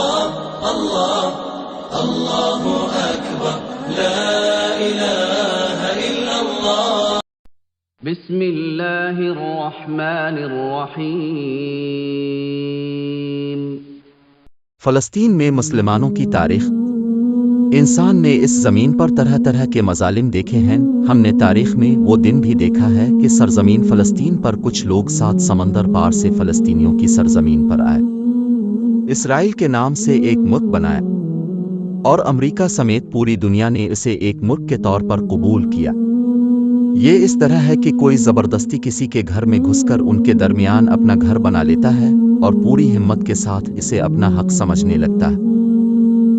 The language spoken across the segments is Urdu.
الله الله أكبر لا إله إلا الله. بسم اللہ الرحمن الرحیم. فلسطین میں مسلمانوں کی تاریخ. انسان نے اس زمین پر طرح طرح کے مظالم دیکھے ہیں. ہم نے تاریخ میں وہ دن بھی دیکھا ہے کہ سرزمین فلسطین پر کچھ لوگ 7 سمندر پار سے فلسطینیوں کی سرزمین پر آئے، اسرائیل کے نام سے ایک ملک بنایا، اور امریکہ سمیت پوری دنیا نے اسے ایک ملک کے طور پر قبول کیا. یہ اس طرح ہے کہ کوئی زبردستی کسی کے گھر میں گھس کر ان کے درمیان اپنا گھر بنا لیتا ہے اور پوری ہمت کے ساتھ اسے اپنا حق سمجھنے لگتا ہے.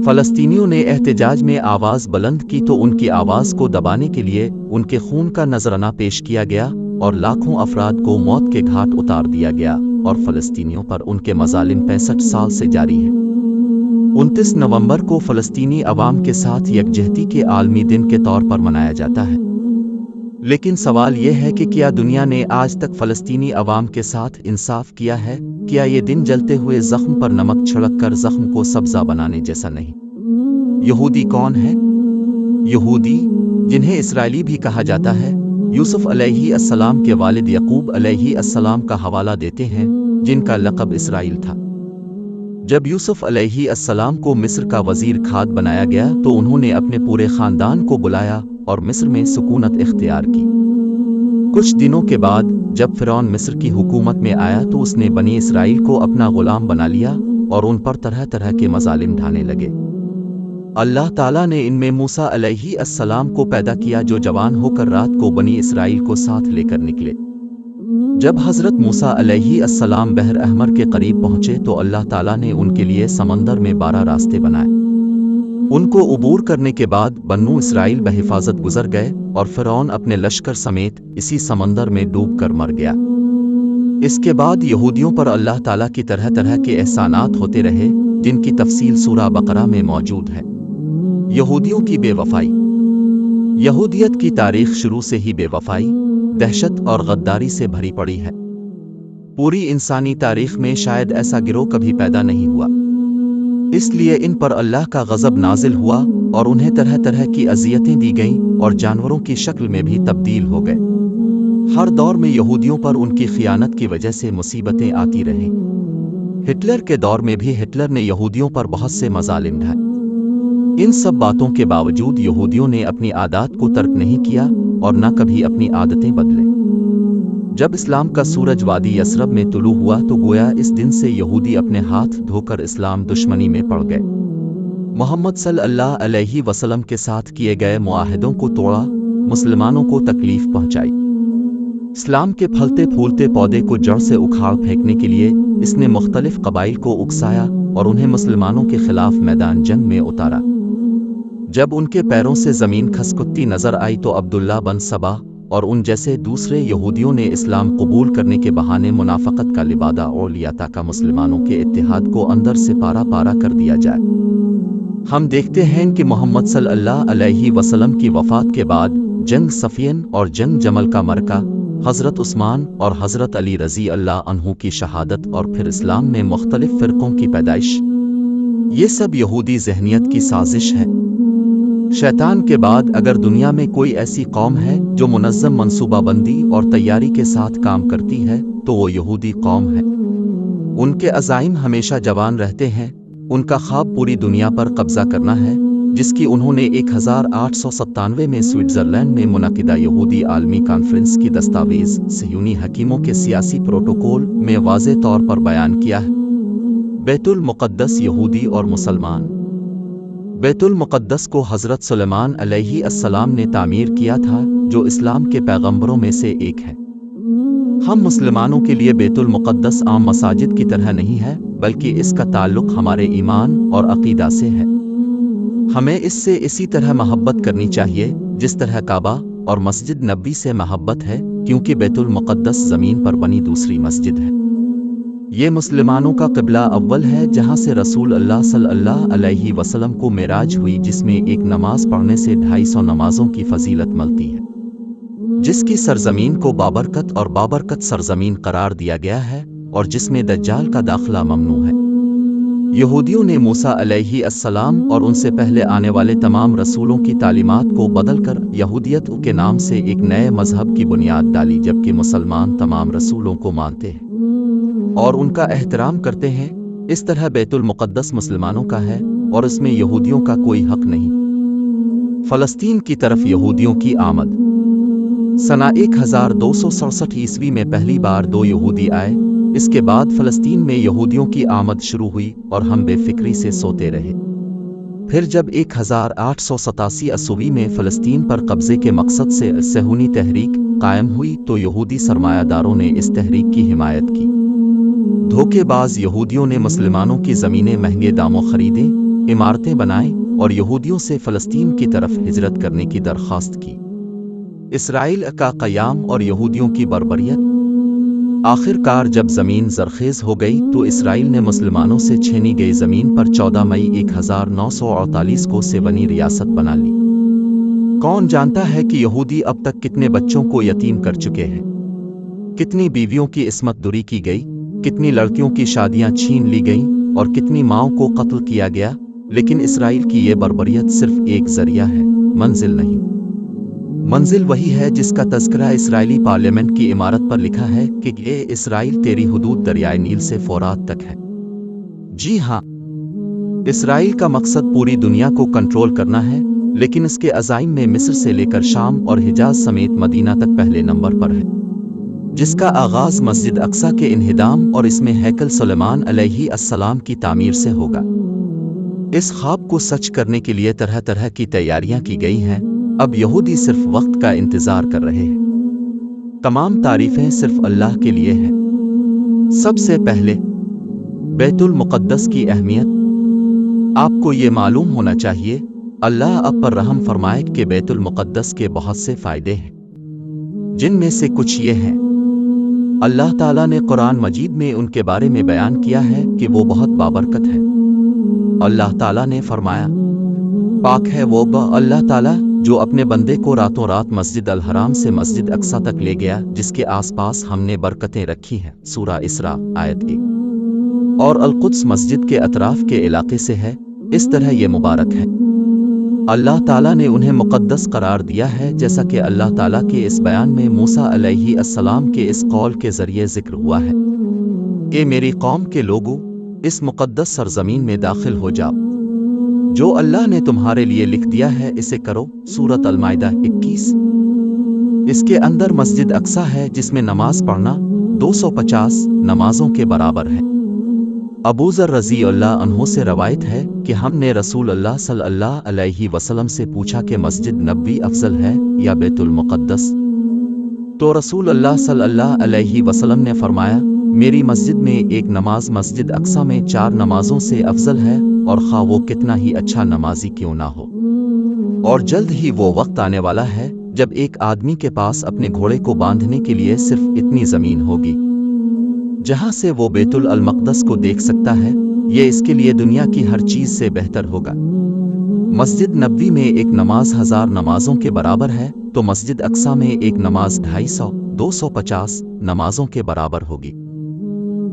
فلسطینیوں نے احتجاج میں آواز بلند کی تو ان کی آواز کو دبانے کے لیے ان کے خون کا نذرانہ پیش کیا گیا اور لاکھوں افراد کو موت کے گھاٹ اتار دیا گیا، اور فلسطینیوں پر ان کے مظالم 65 سال سے جاری ہیں. 29 نومبر کو فلسطینی عوام کے ساتھ یکجہتی کے عالمی دن کے طور پر منایا جاتا ہے. لیکن سوال یہ ہے کہ کیا دنیا نے آج تک فلسطینی عوام کے ساتھ انصاف کیا ہے؟ کیا یہ دن جلتے ہوئے زخم پر نمک چھڑک کر زخم کو سبزہ بنانے جیسا نہیں؟ یہودی کون ہے؟ یہودی، جنہیں اسرائیلی بھی کہا جاتا ہے، یوسف علیہ السلام کے والد یعقوب علیہ السلام کا حوالہ دیتے ہیں، جن کا لقب اسرائیل تھا. جب یوسف علیہ السلام کو مصر کا وزیر کھاد بنایا گیا تو انہوں نے اپنے پورے خاندان کو بلایا اور مصر میں سکونت اختیار کی. کچھ دنوں کے بعد جب فرعون مصر کی حکومت میں آیا تو اس نے بنی اسرائیل کو اپنا غلام بنا لیا اور ان پر طرح طرح کے مظالم ڈھانے لگے. اللہ تعالیٰ نے ان میں موسیٰ علیہ السلام کو پیدا کیا جو جوان ہو کر رات کو بنی اسرائیل کو ساتھ لے کر نکلے. جب حضرت موسیٰ علیہ السلام بحر احمر کے قریب پہنچے تو اللہ تعالیٰ نے ان کے لیے سمندر میں 12 راستے بنائے. ان کو عبور کرنے کے بعد بنو اسرائیل بحفاظت گزر گئے اور فرعون اپنے لشکر سمیت اسی سمندر میں ڈوب کر مر گیا. اس کے بعد یہودیوں پر اللہ تعالیٰ کی طرح طرح کے احسانات ہوتے رہے جن کی تفصیل سورہ بقرہ میں موجود ہے. یہودیوں کی بے وفائی. یہودیت کی تاریخ شروع سے ہی بے وفائی، دہشت اور غداری سے بھری پڑی ہے. پوری انسانی تاریخ میں شاید ایسا گروہ کبھی پیدا نہیں ہوا. اس لیے ان پر اللہ کا غضب نازل ہوا اور انہیں طرح طرح کی اذیتیں دی گئیں اور جانوروں کی شکل میں بھی تبدیل ہو گئے. ہر دور میں یہودیوں پر ان کی خیانت کی وجہ سے مصیبتیں آتی رہیں. ہٹلر کے دور میں بھی ہٹلر نے یہودیوں پر بہت سے مظالم ڈھائے. ان سب باتوں کے باوجود یہودیوں نے اپنی عادات کو ترک نہیں کیا اور نہ کبھی اپنی عادتیں بدلے. جب اسلام کا سورج وادی یثرب میں طلوع ہوا تو گویا اس دن سے یہودی اپنے ہاتھ دھو کر اسلام دشمنی میں پڑ گئے. محمد صلی اللہ علیہ وسلم کے ساتھ کیے گئے معاہدوں کو توڑا، مسلمانوں کو تکلیف پہنچائی. اسلام کے پھلتے پھولتے پودے کو جڑ سے اکھاڑ پھینکنے کے لیے اس نے مختلف قبائل کو اکسایا اور انہیں مسلمانوں کے خلاف میدان جنگ میں اتارا. جب ان کے پیروں سے زمین کھسکتی نظر آئی تو عبداللہ بن سبا اور ان جیسے دوسرے یہودیوں نے اسلام قبول کرنے کے بہانے منافقت کا لبادہ اوڑھ لیا تاکہ مسلمانوں کے اتحاد کو اندر سے پارا پارا کر دیا جائے. ہم دیکھتے ہیں کہ محمد صلی اللہ علیہ وسلم کی وفات کے بعد جنگ صفین اور جنگ جمل کا مرکہ، حضرت عثمان اور حضرت علی رضی اللہ عنہ کی شہادت اور پھر اسلام میں مختلف فرقوں کی پیدائش، یہ سب یہودی ذہنیت کی سازش ہے. شیطان کے بعد اگر دنیا میں کوئی ایسی قوم ہے جو منظم منصوبہ بندی اور تیاری کے ساتھ کام کرتی ہے تو وہ یہودی قوم ہے. ان کے عزائم ہمیشہ جوان رہتے ہیں. ان کا خواب پوری دنیا پر قبضہ کرنا ہے، جس کی انہوں نے 1897 میں سوئٹزرلینڈ میں منعقدہ یہودی عالمی کانفرنس کی دستاویز صہیونی حکیموں کے سیاسی پروٹوکول میں واضح طور پر بیان کیا ہے. بیت المقدس یہودی اور مسلمان. بیت المقدس کو حضرت سلیمان علیہ السلام نے تعمیر کیا تھا جو اسلام کے پیغمبروں میں سے ایک ہے. ہم مسلمانوں کے لیے بیت المقدس عام مساجد کی طرح نہیں ہے بلکہ اس کا تعلق ہمارے ایمان اور عقیدہ سے ہے. ہمیں اس سے اسی طرح محبت کرنی چاہیے جس طرح کعبہ اور مسجد نبوی سے محبت ہے، کیونکہ بیت المقدس زمین پر بنی دوسری مسجد ہے. یہ مسلمانوں کا قبلہ اول ہے جہاں سے رسول اللہ صلی اللہ علیہ وسلم کو معراج ہوئی، جس میں ایک نماز پڑھنے سے 250 نمازوں کی فضیلت ملتی ہے، جس کی سرزمین کو بابرکت اور بابرکت سرزمین قرار دیا گیا ہے اور جس میں دجال کا داخلہ ممنوع ہے. یہودیوں نے موسیٰ علیہ السلام اور ان سے پہلے آنے والے تمام رسولوں کی تعلیمات کو بدل کر یہودیت کے نام سے ایک نئے مذہب کی بنیاد ڈالی، جبکہ مسلمان تمام رسولوں کو مانتے ہیں اور ان کا احترام کرتے ہیں۔ اس طرح بیت المقدس مسلمانوں کا ہے اور اس میں یہودیوں کا کوئی حق نہیں۔ فلسطین کی طرف یہودیوں کی آمد۔ سنہ 1267 عیسوی میں پہلی بار 2 یہودی آئے۔ اس کے بعد فلسطین میں یہودیوں کی آمد شروع ہوئی اور ہم بے فکری سے سوتے رہے۔ پھر جب 1887 عیسوی میں فلسطین پر قبضے کے مقصد سے صہیونی تحریک قائم ہوئی تو یہودی سرمایہ داروں نے اس تحریک کی حمایت کی۔ دھوکے باز یہودیوں نے مسلمانوں کی زمینیں مہنگے داموں خریدیں، عمارتیں بنائیں اور یہودیوں سے فلسطین کی طرف ہجرت کرنے کی درخواست کی۔ اسرائیل کا قیام اور یہودیوں کی بربریت۔ آخر کار جب زمین زرخیز ہو گئی تو اسرائیل نے مسلمانوں سے چھینی گئی زمین پر 14 مئی 1948 کو سیونی ریاست بنا لی۔ کون جانتا ہے کہ یہودی اب تک کتنے بچوں کو یتیم کر چکے ہیں، کتنی بیویوں کی عصمت دری کی گئی، کتنی لڑکیوں کی شادیاں چھین لی گئیں اور کتنی ماؤں کو قتل کیا گیا۔ لیکن اسرائیل کی یہ بربریت صرف ایک ذریعہ ہے، منزل نہیں۔ منزل وہی ہے جس کا تذکرہ اسرائیلی پارلیمنٹ کی عمارت پر لکھا ہے کہ اے اسرائیل تیری حدود دریائے نیل سے فرات تک ہے۔ جی ہاں، اسرائیل کا مقصد پوری دنیا کو کنٹرول کرنا ہے، لیکن اس کے عزائم میں مصر سے لے کر شام اور حجاز سمیت مدینہ تک پہلے نمبر پر ہے، جس کا آغاز مسجد اقصیٰ کے انہدام اور اس میں ہیکل سلیمان علیہ السلام کی تعمیر سے ہوگا۔ اس خواب کو سچ کرنے کے لیے طرح طرح کی تیاریاں کی گئی ہیں۔ اب یہودی صرف وقت کا انتظار کر رہے ہیں۔ تمام تعریفیں صرف اللہ کے لیے ہیں۔ سب سے پہلے بیت المقدس کی اہمیت۔ آپ کو یہ معلوم ہونا چاہیے، اللہ آپ پر رحم فرمائے کہ بیت المقدس کے بہت سے فائدے ہیں، جن میں سے کچھ یہ ہیں۔ اللہ تعالیٰ نے قرآن مجید میں ان کے بارے میں بیان کیا ہے کہ وہ بہت بابرکت ہے۔ اللہ تعالیٰ نے فرمایا، پاک ہے وہ اللہ تعالیٰ جو اپنے بندے کو راتوں رات مسجد الحرام سے مسجد اقصیٰ تک لے گیا، جس کے آس پاس ہم نے برکتیں رکھی ہیں۔ سورہ اسراء آیت 1۔ اور القدس مسجد کے اطراف کے علاقے سے ہے، اس طرح یہ مبارک ہے۔ اللہ تعالیٰ نے انہیں مقدس قرار دیا ہے، جیسا کہ اللہ تعالیٰ کے اس بیان میں موسیٰ علیہ السلام کے اس قول کے ذریعے ذکر ہوا ہے، اے میری قوم کے لوگوں، اس مقدس سرزمین میں داخل ہو جاؤ، جو اللہ نے تمہارے لیے لکھ دیا ہے اسے کرو۔ سورۃ المائدہ 21۔ اس کے اندر مسجد اقصیٰ ہے جس میں نماز پڑھنا 250 نمازوں کے برابر ہے۔ ابو ذر رضی اللہ عنہ سے روایت ہے کہ ہم نے رسول اللہ صلی اللہ علیہ وسلم سے پوچھا کہ مسجد نبوی افضل ہے یا بیت المقدس؟ تو رسول اللہ صلی اللہ علیہ وسلم نے فرمایا، میری مسجد میں ایک نماز مسجد اقصیٰ میں 4 نمازوں سے افضل ہے، اور خواہ وہ کتنا ہی اچھا نمازی کیوں نہ ہو۔ اور جلد ہی وہ وقت آنے والا ہے جب ایک آدمی کے پاس اپنے گھوڑے کو باندھنے کے لیے صرف اتنی زمین ہوگی جہاں سے وہ بیت المقدس کو دیکھ سکتا ہے۔ یہ اس کے لیے دنیا کی ہر چیز سے بہتر ہوگا۔ مسجد نبوی میں ایک نماز 1000 نمازوں کے برابر ہے، تو مسجد اقصیٰ میں ایک نماز 250 نمازوں کے برابر ہوگی۔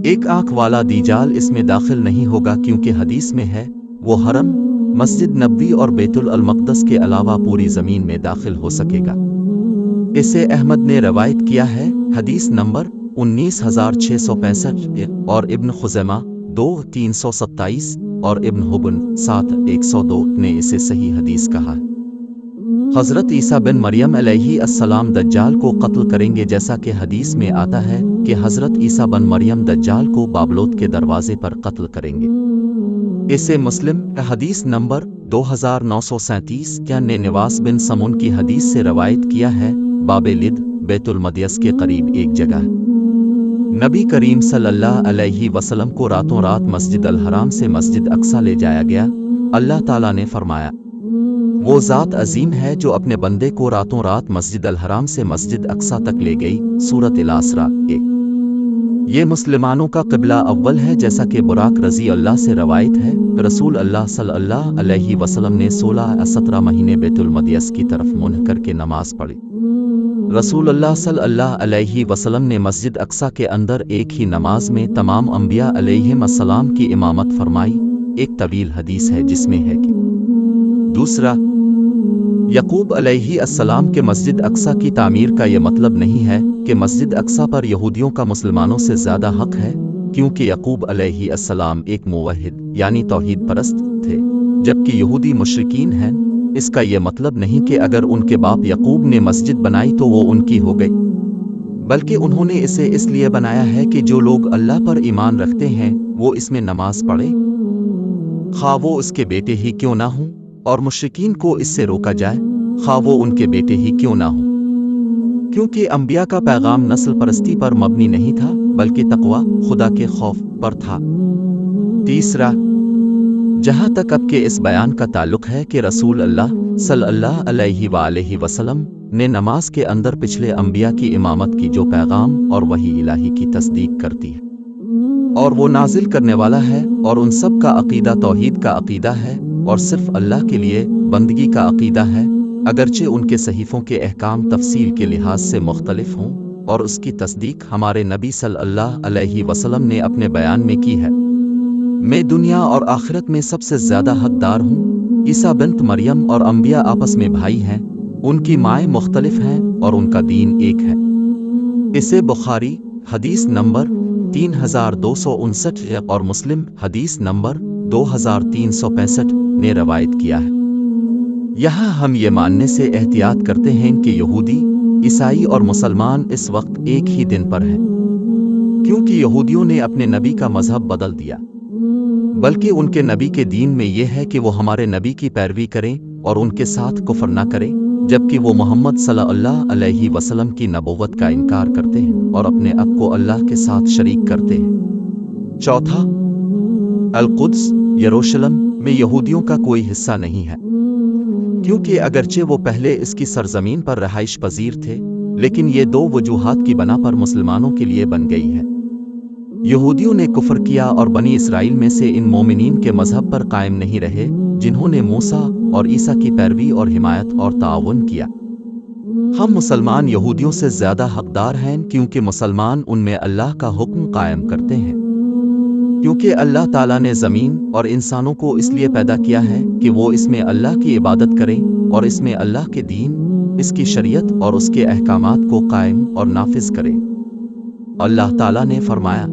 ایک آنکھ والا دیجال اس میں داخل نہیں ہوگا، کیونکہ حدیث میں ہے، وہ حرم، مسجد نبوی اور بیت المقدس کے علاوہ پوری زمین میں داخل ہو سکے گا۔ اسے احمد نے روایت کیا ہے، حدیث نمبر 19665، اور ابن خزیمہ 2327 اور ابن حبن 7102 نے اسے صحیح حدیث کہا۔ حضرت عیسیٰ بن مریم علیہ السلام دجال کو قتل کریں گے، جیسا کہ حدیث میں آتا ہے کہ حضرت عیسیٰ بن مریم دجال کو بابلوت کے دروازے پر قتل کریں گے۔ اسے مسلم حدیث نمبر 2937 نے نواس بن سمون کی حدیث سے روایت کیا ہے۔ باب لد بیت المقدس کے قریب ایک جگہ نبی کریم صلی اللہ علیہ وسلم کو راتوں رات مسجد الحرام سے مسجد اقصیٰ لے جایا گیا۔ اللہ تعالیٰ نے فرمایا، وہ ذات عظیم ہے جو اپنے بندے کو راتوں رات مسجد الحرام سے مسجد اقصیٰ تک لے گئی۔ سورۃ الاسراء 1۔ یہ مسلمانوں کا قبلہ اول ہے، جیسا کہ براق رضی اللہ سے روایت ہے، رسول اللہ صلی اللہ علیہ وسلم نے 16-17 مہینے بیت المقدس کی طرف منہ کر کے نماز پڑھی۔ رسول اللہ صلی اللہ علیہ وسلم نے مسجد اقصیٰ کے اندر ایک ہی نماز میں تمام انبیاء علیہم السلام کی امامت فرمائی۔ ایک طویل حدیث ہے جس میں ہے کہ دوسرا، یعقوب علیہ السلام کے مسجد اقصی کی تعمیر کا یہ مطلب نہیں ہے کہ مسجد اقصی پر یہودیوں کا مسلمانوں سے زیادہ حق ہے، کیونکہ یعقوب علیہ السلام ایک موحد یعنی توحید پرست تھے، جبکہ یہودی مشرکین ہیں۔ اس کا یہ مطلب نہیں کہ اگر ان کے باپ یعقوب نے مسجد بنائی تو وہ ان کی ہو گئی، بلکہ انہوں نے اسے اس لیے بنایا ہے کہ جو لوگ اللہ پر ایمان رکھتے ہیں وہ اس میں نماز پڑھیں، خواہ وہ اس کے بیٹے ہی کیوں نہ ہوں، اور مشرکین کو اس سے روکا جائے، خواہ وہ ان کے بیٹے ہی کیوں نہ ہوں، کیونکہ انبیاء کا پیغام نسل پرستی پر مبنی نہیں تھا بلکہ تقوی، خدا کے خوف پر تھا۔ تیسرا، جہاں تک اب کے اس بیان کا تعلق ہے کہ رسول اللہ صلی اللہ علیہ وآلہ وسلم نے نماز کے اندر پچھلے انبیاء کی امامت کی جو پیغام اور وحی الہی کی تصدیق کرتی ہے اور وہ نازل کرنے والا ہے، اور ان سب کا عقیدہ توحید کا عقیدہ ہے اور صرف اللہ کے لیے بندگی کا عقیدہ ہے، اگرچہ ان کے صحیفوں کے احکام تفصیل کے لحاظ سے مختلف ہوں، اور اس کی تصدیق ہمارے نبی صلی اللہ علیہ وسلم نے اپنے بیان میں کی ہے۔ میں دنیا اور آخرت میں سب سے زیادہ حقدار ہوں۔ عیسیٰ بنت مریم اور انبیاء آپس میں بھائی ہیں، ان کی مائیں مختلف ہیں اور ان کا دین ایک ہے۔ اسے بخاری حدیث نمبر 3259 اور مسلم حدیث نمبر 2365 نے روایت کیا ہے۔ یہاں ہم یہ ماننے سے احتیاط کرتے ہیں کہ یہودی، عیسائی اور مسلمان اس وقت ایک ہی دن پر ہیں، کیونکہ یہودیوں نے اپنے نبی کا مذہب بدل دیا، بلکہ ان کے نبی کے دین میں یہ ہے کہ وہ ہمارے نبی کی پیروی کریں اور ان کے ساتھ کفر نہ کریں، جبکہ وہ محمد صلی اللہ علیہ وسلم کی نبوت کا انکار کرتے ہیں اور اپنے اب کو اللہ کے ساتھ شریک کرتے ہیں۔ چوتھا، القدس یروشلم میں یہودیوں کا کوئی حصہ نہیں ہے، کیونکہ اگرچہ وہ پہلے اس کی سرزمین پر رہائش پذیر تھے، لیکن یہ دو وجوہات کی بنا پر مسلمانوں کے لیے بن گئی ہے۔ یہودیوں نے کفر کیا اور بنی اسرائیل میں سے ان مومنین کے مذہب پر قائم نہیں رہے جنہوں نے موسیٰ اور عیسیٰ کی پیروی اور حمایت اور تعاون کیا۔ ہم مسلمان یہودیوں سے زیادہ حقدار ہیں کیونکہ مسلمان ان میں اللہ کا حکم قائم کرتے ہیں، کیونکہ اللہ تعالیٰ نے زمین اور انسانوں کو اس لیے پیدا کیا ہے کہ وہ اس میں اللہ کی عبادت کریں اور اس میں اللہ کے دین، اس کی شریعت اور اس کے احکامات کو قائم اور نافذ کریں۔ اللہ تعالیٰ نے فرمایا،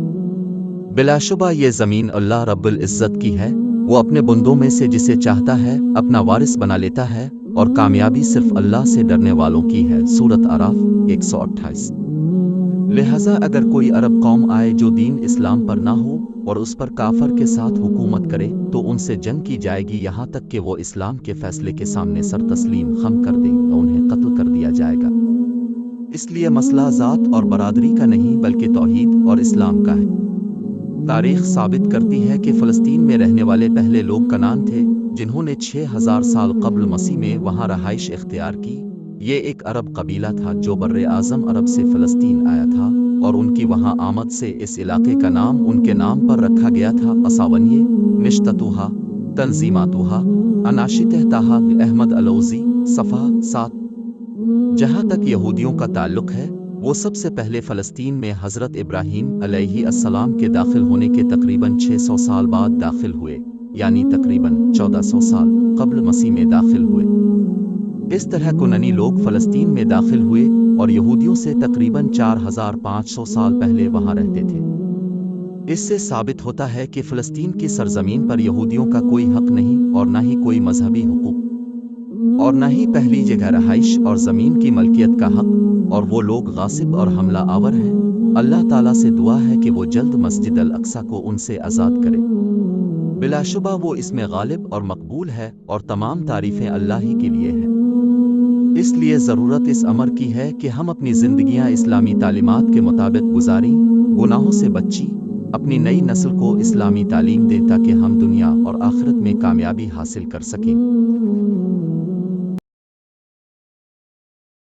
بلا شبہ یہ زمین اللہ رب العزت کی ہے، وہ اپنے بندوں میں سے جسے چاہتا ہے اپنا وارث بنا لیتا ہے، اور کامیابی صرف اللہ سے ڈرنے والوں کی ہے۔ سورۃ اعراف 128۔ لہذا اگر کوئی عرب قوم آئے جو دین اسلام پر نہ ہو اور اس پر کافر کے ساتھ حکومت کرے تو ان سے جنگ کی جائے گی یہاں تک کہ وہ اسلام کے فیصلے کے سامنے سر تسلیم خم کر دیں تو انہیں قتل کر دیا جائے گا۔ اس لیے مسئلہ ذات اور برادری کا نہیں بلکہ توحید اور اسلام کا ہے۔ تاریخ ثابت کرتی ہے کہ فلسطین میں رہنے والے پہلے لوگ کنعان تھے جنہوں نے 6000 سال قبل مسیح میں وہاں رہائش اختیار کی۔ یہ ایک عرب قبیلہ تھا جو بر اعظم عرب سے فلسطین آیا تھا، اور ان کی وہاں آمد سے اس علاقے کا نام ان کے نام پر رکھا گیا تھا۔ اساونیہ، نشتتوہا، تنظیماتوہا، اناشتہ تاہا، احمد الوزی، صفحہ 7۔ جہاں تک یہودیوں کا تعلق ہے، وہ سب سے پہلے فلسطین میں حضرت ابراہیم علیہ السلام کے داخل ہونے کے تقریباً 600 سال بعد داخل ہوئے، یعنی تقریباً 1400 سال قبل مسیح میں داخل ہوئے۔ اس طرح کننی لوگ فلسطین میں داخل ہوئے اور یہودیوں سے تقریباً 4500 سال پہلے وہاں رہتے تھے۔ اس سے ثابت ہوتا ہے کہ فلسطین کی سرزمین پر یہودیوں کا کوئی حق نہیں، اور نہ ہی کوئی مذہبی حقوق، اور نہ ہی پہلی جگہ رہائش اور زمین کی ملکیت کا حق، اور وہ لوگ غاصب اور حملہ آور ہیں۔ اللہ تعالیٰ سے دعا ہے کہ وہ جلد مسجد الاقصی کو ان سے آزاد کرے۔ بلا شبہ وہ اس میں غالب اور مقبول ہے، اور تمام تعریفیں اللہ ہی کے لیے ہیں۔ اس لیے ضرورت اس امر کی ہے کہ ہم اپنی زندگیاں اسلامی تعلیمات کے مطابق گزاریں، گناہوں سے بچیں، اپنی نئی نسل کو اسلامی تعلیم دیں تاکہ ہم دنیا اور آخرت میں کامیابی حاصل کر سکیں۔